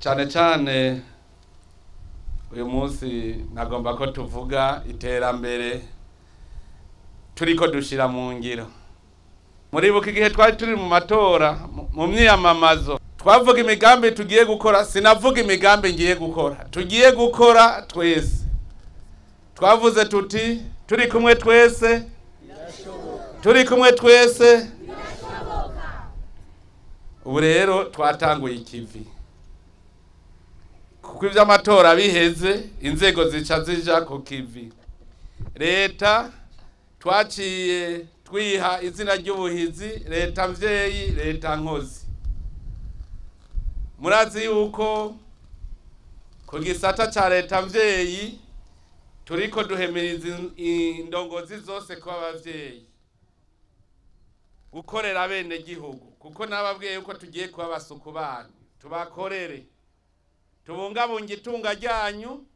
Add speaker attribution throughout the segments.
Speaker 1: cyane cyane uyu munsi nagomba ko tuvuga iterambere turiko dushira mu ngiro. Muribuka igihe twari turi mu matora mu myiyamamazo twavuga imigambi tugiye gukora, sinavuga imigambi ngiye gukora, tugiye gukora twese. Twavuze tuti turi kumwe twese, turi kumwe twese. Ubu rero twatanguye ikivi, kuko ivy'amatora biheze inzego zica zija ku kivi. Leta twaciye twiha izina ry'ubuhizi, leta mvyeyi, leta nkozi. Murazi yuko ku gisata ca leta mvyeyi turiko duhemiriza indongozi zose kuba abavyeyi, gukorera bene gihugu, kuko nababwiye yuko tugiye kuba basuku banyu. Tubakorere, tubungabunge itunga ryanyu,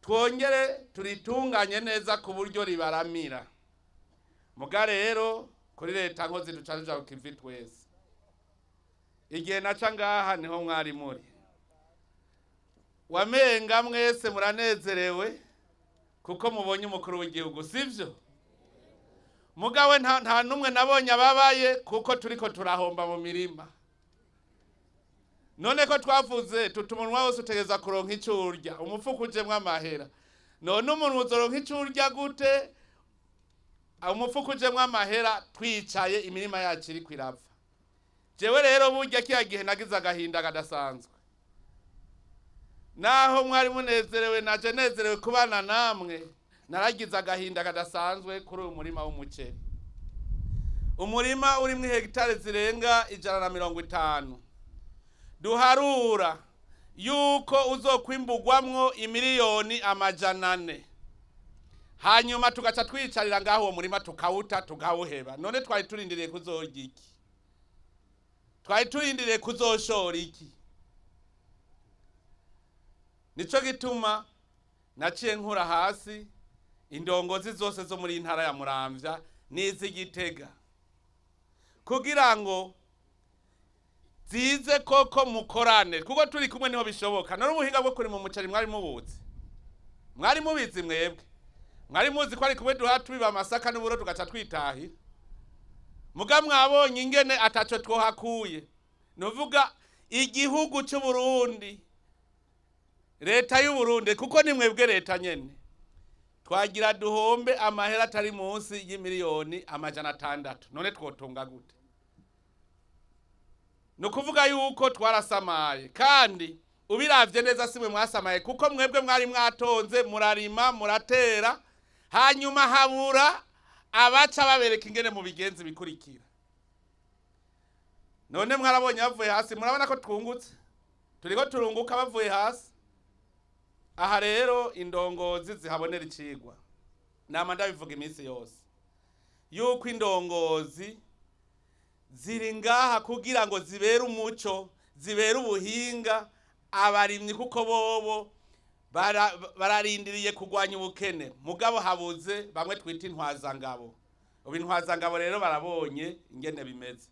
Speaker 1: twongere turitunganye neza ku buryo ribaramira. Muga rero kuri leta nkozi duca tuja ku kivi twese. Igihe naca ngaha niho mwari muri, wamenga mwese muranezerewe kuko mubonye umukuru w'igihugu, sivyo? Mugawe nta numwe nabonye ababaye kuko turiko turahomba mu mirima. None ko twavuze tutumunwa wose utegeza kuronka icurya, umufuko ujemwe amahera. None umuntu uzoronka icurya gute umufuko ujemwe amahera twicaye imirima yacu iri kwirapfa? Jewe rero burya kiya gihe nagize agahinda kadasanzwe. Naho mwari munezerewe naje nezerewe kubana namwe, naragize agahinda kadasanzwe kuri uyu murima w'umuceri. Umurima uri mu hegitare zirenga 150. Duharura yuko uzokwimbugwamwo imiliyoni 400. Hanyuma tugaca twicarira ngaho uwo murima tukawuta tugawuheba. None twari turindiriye kuzorya iki? Twari turindiriye kuzoshora iki? Nico gituma naciye nkura hasi indongozi zose zo muri intara ya Muramvya n'iz'Igitega, kugira ngo zize koko mukorane, kuko turi kumwe niho bishoboka. None ubuhinga bwo kuri mu muceri mwari mubuzi, mwari mubizi mwebwe, mwari muzi ko ari kumwe duha tubiba amasaka n'uburo tugaca twitahira. Muga mwabonye ingene ataco twohakuye. Novuga igihugu cy'u Burundi, leta y'u Burundi, kuko ni mwebwe leta nyene, twagira duhombe amahera atari munsi y'imiliyoni 600. None twotunga gute? No kuvuga yuko twarasamaye, kandi ubiravye neza simwe mwasamaye, kuko mwebwe mwari mwatonze murarima muratera, hanyuma habura abaca babereka ingene mu bigenzi bikurikira. None mwarabonye bavuye hasi, murabona ko twungutse, turiko turunguka bavuye hasi. Aha rero indongozi zihabonera icigwa. Nama ndabivuga iminsi yose yuko indongozi ziri ngaha kugira ngo zibere umuco, zibere ubuhinga abarimyi, kuko bobo bararindiriye kugwanya ubukene. Mugabo habuze bamwe twita intwazangabo. Ubu intwazangabo rero barabonye ingene bimeze.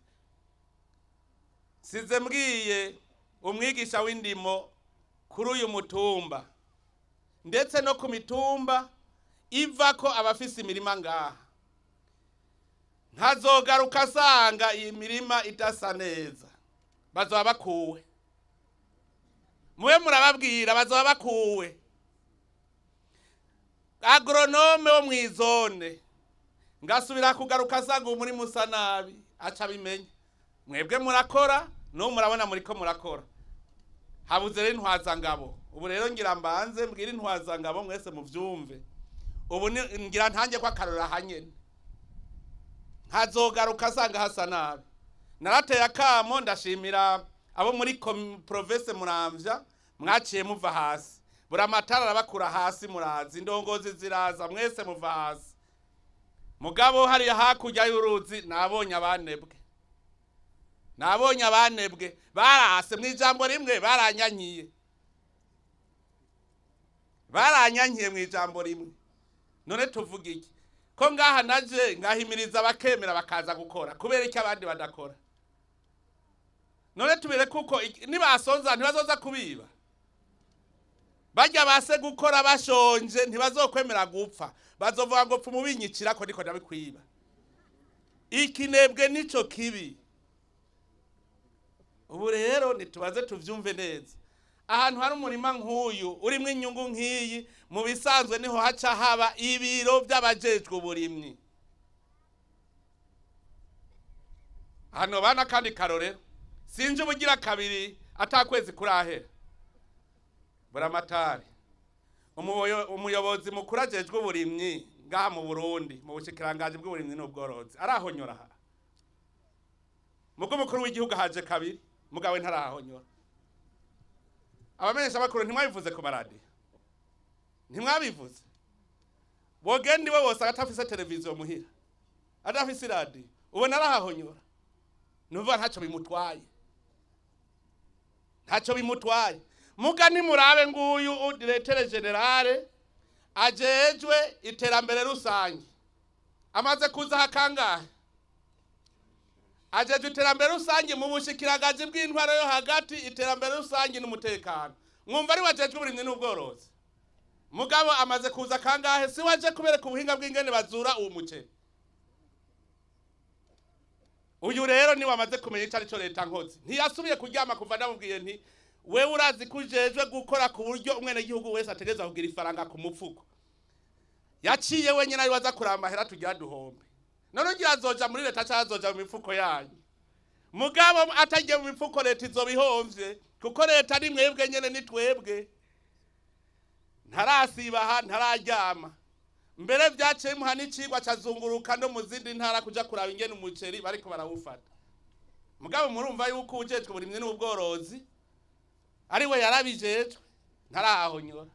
Speaker 1: Size mbwiye umwigisha w'indimo kuri uyu mutumba, ndetse no ku mitumba iva ko abafise imirima ngaha, ntazogaruka asanga iyi mirima idasa neza. Bazoba bakuwe, muwe murababwira bazoba bakuwe. Agronome wo mwizone ngasubira kugaruka asanga umurima usa nabi, aca bimenya. Mwebwe murakora, no murabona muriko murakora. Habuze rero intwazangabo. Ubu rero ngira mbanze mbwira intwazangabo mwese muvyumve. Ubu ngira ntange kwa karora hanyene, ntazogaruka asanga hasa nabi. Narateye akamo, ndashimira abo muri province Muramvya mwaciye muva hasi. Bura amatara arabakura hasi, murazi indongozi ziraza mwese muva hasi. Mugabo hari hakurya y'uruzi nabonye abanebwe. Nabonye abanebwe barase mwijambo rimwe, baranyanyiye. Baranyanyiye mwijambo rimwe. None tuvuga iki? Ko ngaha naje ngahimiriza bakemera bakaza gukora, kubera iki abandi badakora? none tubire kuko nibasonza ntibazoza kubiba, bajya base gukora bashonje ntibazokwemera gupfa, bazovuga ngo pfu mubinyicira ko ndiko ndabikwiba. Ikinebwe nico kibi. Ubu rero nitubaze tuvyumve neza, ahantu hari umurima nk'uyu urimo inyungu nk'iyi, mu bisanzwe niho haca haba ibiro by'abajejwe uburimyi. Hano bana kandi karorero, sinje ubugira kabiri atakwezi kurahera, buramatari umuyobozi mukuru ajejwe uburimyi ngaha mu Burundi mu bushikiranganje bw'uburimyi n'ubworozi arahonyora aha. Mugo mukuru w'igihugu haje kabiri, mugawe ntarahonyora. Abamenyesha bakuru ntimwabivuze ku maradi, ntimwabivuze. Bogendi we wose agatafise televiziyo muhira, adafise radio, ubona arahonyora. Nuva ntacyo bimutwaye, ntacyo bimutwaye. Mugani murabe nguyu Directeur General ajejwe iterambere rusange, amaze kuza hakangahe, ajejwe iterambere rusange mu bushikiranganje bw'intwaro yo hagati, iterambere rusange n'umutekano. Mwumva ari wajejwe uburimyi n'ubworozi, mugabo amaze kuza kangahe, si waje kubereka ubuhinga bw'ingene bazura uwo muceri. Uyu rero ni wamaze kumenya icyo cyo leta nkozi, ntiyasubiye kuryama kuva ndamubwiye nti wewe urazi kujejwe gukora ku buryo umwene gihugu wese ategeza kugira ifaranga ku mufuko. Yaciye wenyine ari waza kuramahera tujya duhombe, none ngira azoja muri leta cyazoja mu mifuko yanyu. Mugabo atagiye mu mifuko leta izobihomvye, kuko leta ari mwebwe nyene ni twebwe. Ntarasibaha ntararyama, mbere byaciye muha n'icigwa cyazunguruka no mu zindi ntara kuja kuraba ingene umuceri bariko barawufata. Mugabo murumva yuko ujejwe uburimyi n'ubworozi ari we yarabijejwe ntarahonyora.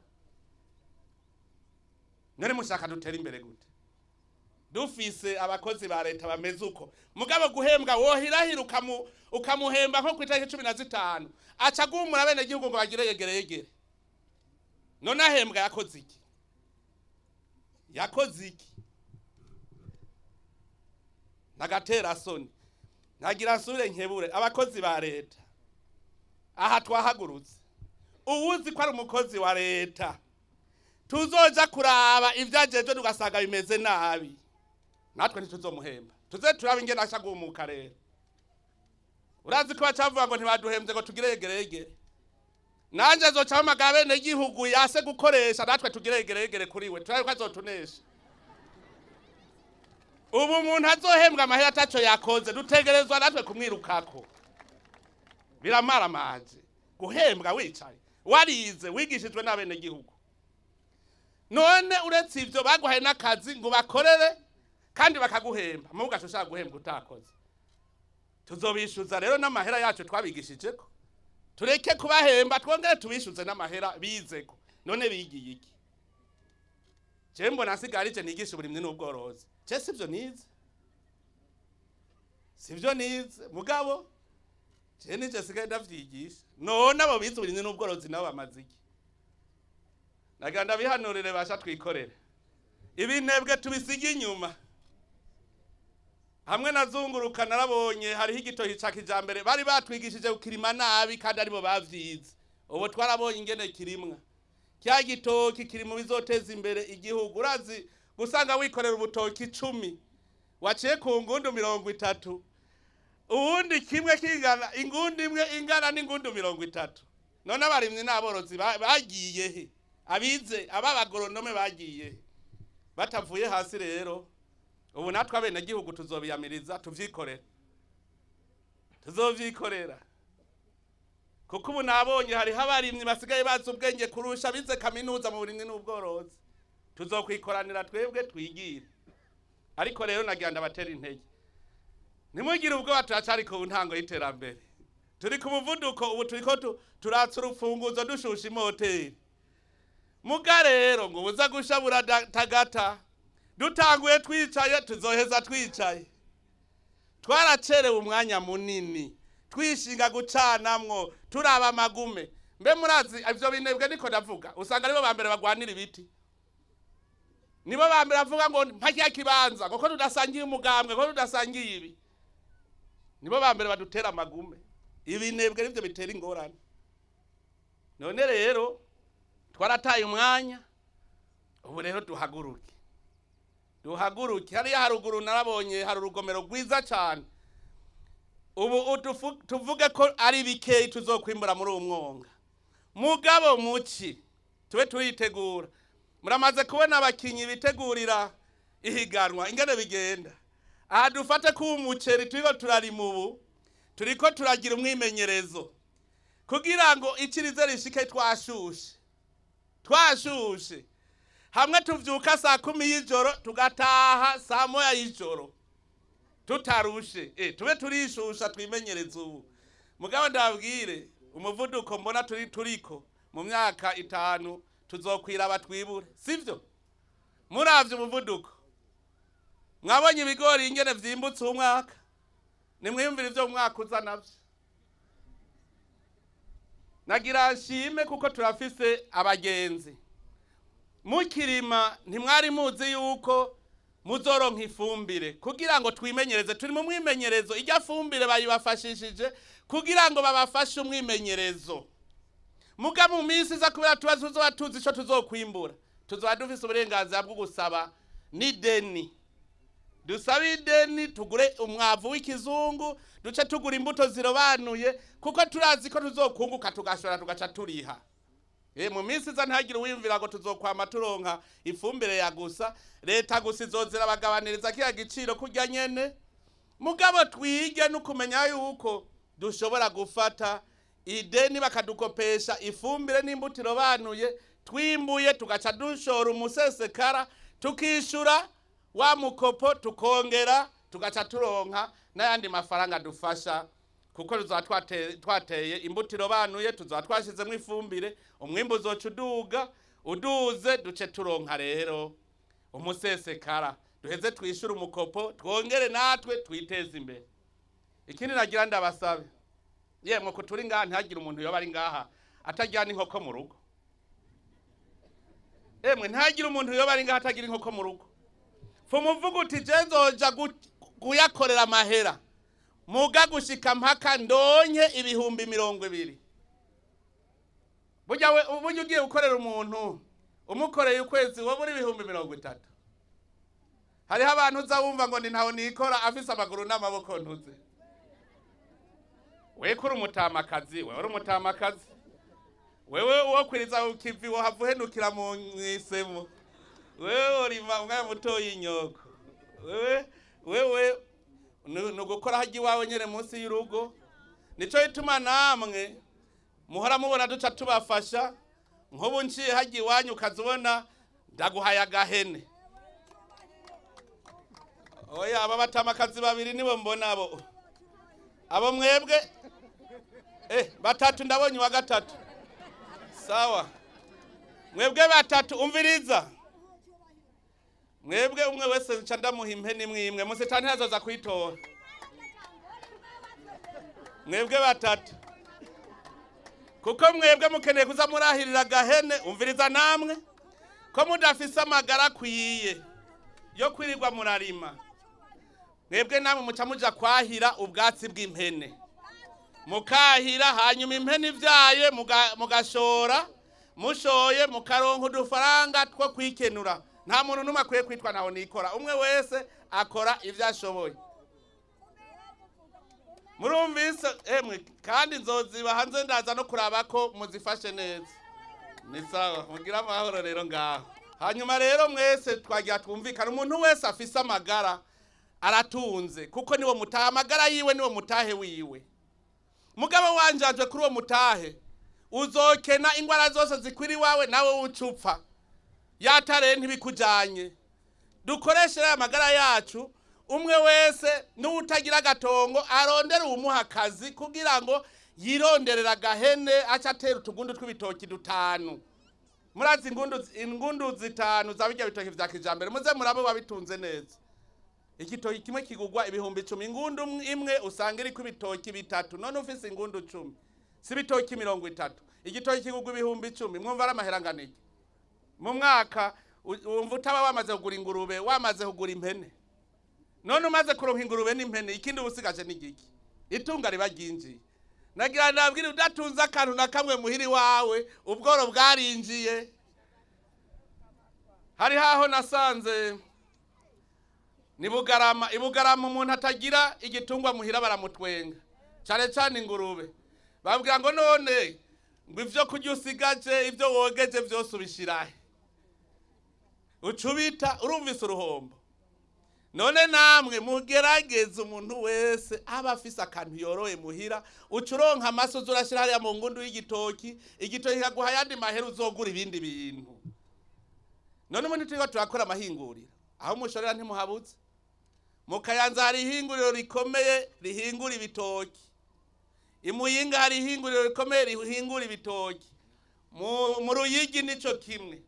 Speaker 1: None mushaka dutera imbere gute dufise abakozi ba leta bameze uko? Mugabo guhembwa wohirahira ukamuhemba nko kw'itariki 15 aca gumura bene gihugu ngo bagire yegere. None ahembwa yakoze iki? Yakoze iki? Nagatera soni. Nagira nsubire nkebure abakozi ba leta. Aha twahagurutse, uwuzi ko ari umukozi wa leta tuzoja kuraba ivyajeje tugasanga bimeze nabi, natwe ntituzomuhemba. Tuze turaba ingene ashagumuka rero. Urazi ko bacavuga ngo ntibaduhembye ngo tugire yegereyegere. Nanje zoca amagara bene gihugu yase gukoresha, natwe tugire yegereyegere kuri we, turabe ko azotunesha. Ubu umuntu azohembwa amahera ataco yakoze, dutegerezwa natwe kumwirukako. Biramara maje guhembwa wicaye, warize wigishijwe n'abene gihugu. None uretse ivyo baguhaye n'akazi ngo bakorere kandi bakaguhemba, mu gashusha guhembwa utakoze. Tuzobishuza rero n'amahera yacu twabigishijeko, tureke kubahemba twongere tubishuze n'amahera bizeko. None bigiye iki? Jembo nasigarije nigisha uburimyi n'ubworozi, je sivyo nize, sivyo nize. Mugabo je nije sigaye ndavyigisha. None abo bize uburimyi n'ubworozi nabo bamaziki, naganda bihanurire basha twikorere ibinebwe tubisiga inyuma. Hamwe nazunguruka narabonye hariho igitohi ca kijambere bari batwigishije ukirima nabi kandi aribo bavyize. Ubu twarabonye ingene kirimwa, kya gitoki kiri mu bizoteza imbere igihugu. Urazi gusanga wikorera ubutoki 10 waciye ku ngundu 30, uwundi kimwe kingana ingundu imwe ingana n'ingundu 30. None abarimyi n'aborozi bagiye he? Abize ababagoronome bagiye batavuye hasi. Rero ubu natwe abene gihugu tuzobiyamiriza tuvyikorera, tuzovyikorera, kuko ubu nabonye hari abarimyi basigaye bazi ubwenge kurusha bize kaminuza mu burimyi n'ubworozi. Tuzokwikoranira twebwe twigire. Ariko rero nagenda batera intege, nimugire ubwo batacari ku ntango y'iterambere. Turi ku muvuduko ubu, turiko turatsa urufunguzo dushusha imoteri. Muga rero ngo buza gushabura tagata, dutanguye twicaye tuzoheza twicaye. Twaracerewe umwanya munini twishinga gucanamwo turaba magume. Mbe murazi ivyo binebwe niko ndavuga, usanga aribo bambere bagwanira ibiti, nibo bambere bavuga ngo mpakya kibanza ngo ko tudasangiye umugambwe, ko tudasangiye ibi, nibo bambere badutera magume. ibinebwe nivyo bitera ingorane. None rero twarataye umwanya, ubu rero duhaguruke hariya haruguru narabonye hari urugomero rwiza cyane. Ubu tuvuge ko ari bikeyi tuzokwimbura muri uwo mwonga, mugabo muci tube turitegura. Muramaze kubona abakinyi bitegurira ihiganwa ingene bigenda. Aha dufate ko umuceri turiko turarima ubu turiko turagira umwimenyerezo kugira ngo ikirize rishike twashushe hamwe tuvyuka saa 10 y'ijoro tugataha saa 1 y'ijoro tutarushe. Tube turishusha twimenyereza ubu. Mugabo ndabwire umuvuduko mbona turiko mu myaka 5 tuzokwira abatwibure, sivyo? Muravye umuvuduko, mwabonye ibigori ingene vyimbutse umwaka, nimwiyumvira ivyo umwaka uza navyo. Nagira nshime kuko turafise abagenzi. Mukirima ntimwari muzi yuko muzoronka ifumbire kugira ngo twimenyereze. Turi mu mwimenyerezo, ijya fumbire bayibafashishije kugira ngo babafashe umwimenyerezo. Muga mu minsi za kubera tuzoba tuzi ico tuzokwimbura, tuzoba dufise uburenganzira bwo gusaba n'ideni. Dusaba ideni tugure umwavu w'ikizungu, duce tugura imbuto zirobanuye kuko turazi ko tuzokunguka tugashora tugaca turiha. Mu minsi za ntagira uwiyumvira ngo tuzokwama turonka ifumbire ya gusa, leta gusa izozira bagabaniriza kiya giciro kurya nyene. Mugabo twige n'ukumenya yuko dushobora gufata ideni bakadukopesha ifumbire n'imbuto irobanuye, twimbuye tugaca dushora umusesekara tukishura wa mukopo tukongera tugaca turonka n'ayandi mafaranga dufasha kuko tuzoba twateye imbuto irobanuye, tuzoba twashizemo ifumbire, umwimbu uzoca uduze duce turonka rero umusesekara, duheze twishura umukopo twongere natwe twiteze imbere. Ikindi nagira ndabasabe, yemwe ko turi ngaha ntagira umuntu yoba ari ngaha atajyana inkoko mu rugo. Ntagira umuntu yoba ari ngaha atagira inkoko mu rugo. Fumuvuga uti je nzoja guyakorera amahera muga gushika mpaka ndonye ibihumbi 20. Burya ugiye gukorera umuntu umukoreye ukwezi wowe uri ibihumbi 30. Hariho abantu uza wumva ngo ndi ntaho nikora afise amaguru n'amaboko ntuze. We kuri umutamakazi, we uri umutamakazi. Wewe uwo kwiriza kivi wo havuhenukira mu isemo. Wewe uri mwa muto y'inyoko. Wewe nugukora haji wawe nyere munsi y'urugo. Nico ituma namwe muhora mubona duca tubafasha. Nkubu nciye haji wanyu ukazubona ndaguhaya gahene. Oya aba batamakazi babiri nibo mbona abo. Abo mwebwe batatu ndabonye wa gatatu. Sawa. Mwebwe batatu umviriza. Mwebwe umwe wese nca ndamuha impene imwe musitani hazoza kwitora. Mwebwe batatu. Kuko mwebwe mukeneye kuza murahirira gahene, umviriza namwe ko mudafise amagara kwiye yo kwirirwa murarima. Mwebwe namwe muca muja kwahira ubwatsi bw'impene. Mukahira hanyuma impene ivyaye mugashora, mushoye mukaronka udufaranga two kwikenura. Nta muntu numwe akwiye kwitwa naho nikora, umwe wese akora ivyo ashoboye. Murumvise kandi nzoziba hanze ndaza no kuraba ko muzifashe neza. Ni sawa, mugira amahoro rero ngaho. Hanyuma rero mwese twagira twumvikana umuntu wese afise amagara aratunze kuko niwo mutahe, amagara yiwe niwo mutahe wiwe. Mugabo wanjanje kuri uwo mutahe uzokena ingwara zose zikwiri wawe nawe ucupfa. Yatare ntibikujanye. Dukoreshere amagara yacu, umwe wese n'utagira gatongo arondera umuha akazi kugira ngo yironderera gahene acatera utugundu tw'ibitoki 5. Murazi ingundu 5 zabijya bitoki vya kijambere muze murabe wabitunze neza. Igitoki kimwe kigugwa ibihumbi 10, ingundu imwe usanga iri kubitoki 3, none ufise ingundu 10 si bitoki 30. Igitoki kigugwa ibihumbi 10, mwumva ari amaheranganiki. Mu mwaka umva utaba wamaze kugura ingurube, wamaze kugura impene. None umaze kuronka ingurube n'impene, ikindi ubusigaje n'igiki? Itunga riba ryinjiye. nagira nabwira udatunze akantu na kamwe muhiri wawe ubworo bwarinjiye. Hari haho nasanze ni Bugarama, Ibugarama umuntu atagira igitungwa muhira baramutwenga, cyane cyane ingurube. Babwira ngo none ngo ivyo kurya usigaje ivyo wogeje vyose ubishirahe, ucubita urumvise uruhombo. None namwe mugerageze umuntu wese aba afise akantu yoroye muhira, ucuronka amaso uzurashira hariya mu ngundu y'igitoki, igitoki kaguha yandi mahera uzogura ibindi bintu. None umuntu turiko turakora amahinguriro, aho mushorera ntimuhabutse. Mu Kayanza hari ihinguriro rikomeye rihingura ibitoki, i Muyinga hari ihinguriro rikomeye rihingura ibitoki, mu Ruyigi nico kimwe.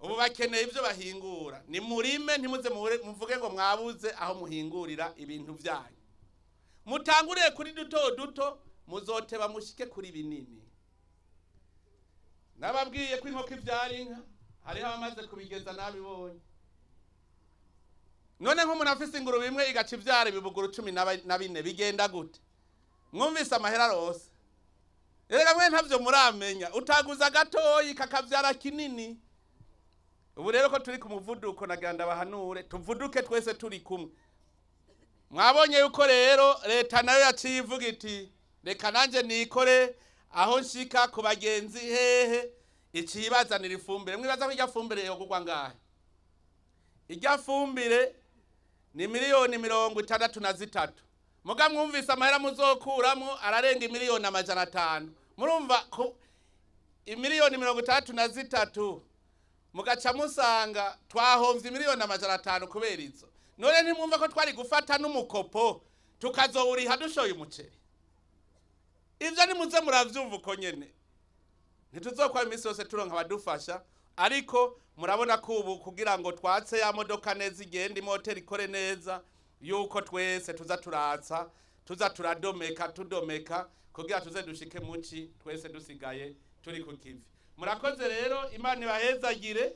Speaker 1: Ubu bakeneye ivyo bahingura, ni murime ntimuze muvuge ngo mwabuze aho muhingurira ibintu byanyu. Mutanguriye kuri duto duto muzoteba mushike kuri binini. Nababwiye ko inkoko ivyara inka, hariho abamaze kubigeza nabibonye. None nk'umuntu afise ingurube imwe igaca ivyara ibibuguru 14 bigenda gute? Mwumvise amahera rose. Erega mwe ntavyo muramenya, utaguza gatoyi kakavyara kinini. Ubu rero ko turi ku muvuduko nagira ndabahanure tuvuduke twese turi kumwe. Mwabonye yuko rero leta nayo yaciye ivuga iti reka nanje nikore aho nshika ku bagenzi hehe icibazanira ifumbire. Mwibaza ko irya fumbire yogurwa ngahe? Irya fumbire ni miliyoni 63. Muga mwumvise amahera muzokuramo ararenga miliyoni 500. Murumva ko miliyoni 63 mugaca musanga twahomvye miliyoni 500 kubera izo. None ntimwumva ko twari gufata n'umukopo tukazowuriha dushoye umuceri. Ivyo nimuze muravyumva uko nyene. Ntituzokwa imisi yose turonka abadufasha, ariko murabona ko ubu kugira ngo twatse ya modoka neza igenda imoteri ikore neza, yuko twese tuza turatsa, tuza turadomeka tudomeka kugira tuze dushike muci twese dusigaye turi ku kivi. Murakoze rero, Imana ibahezagire.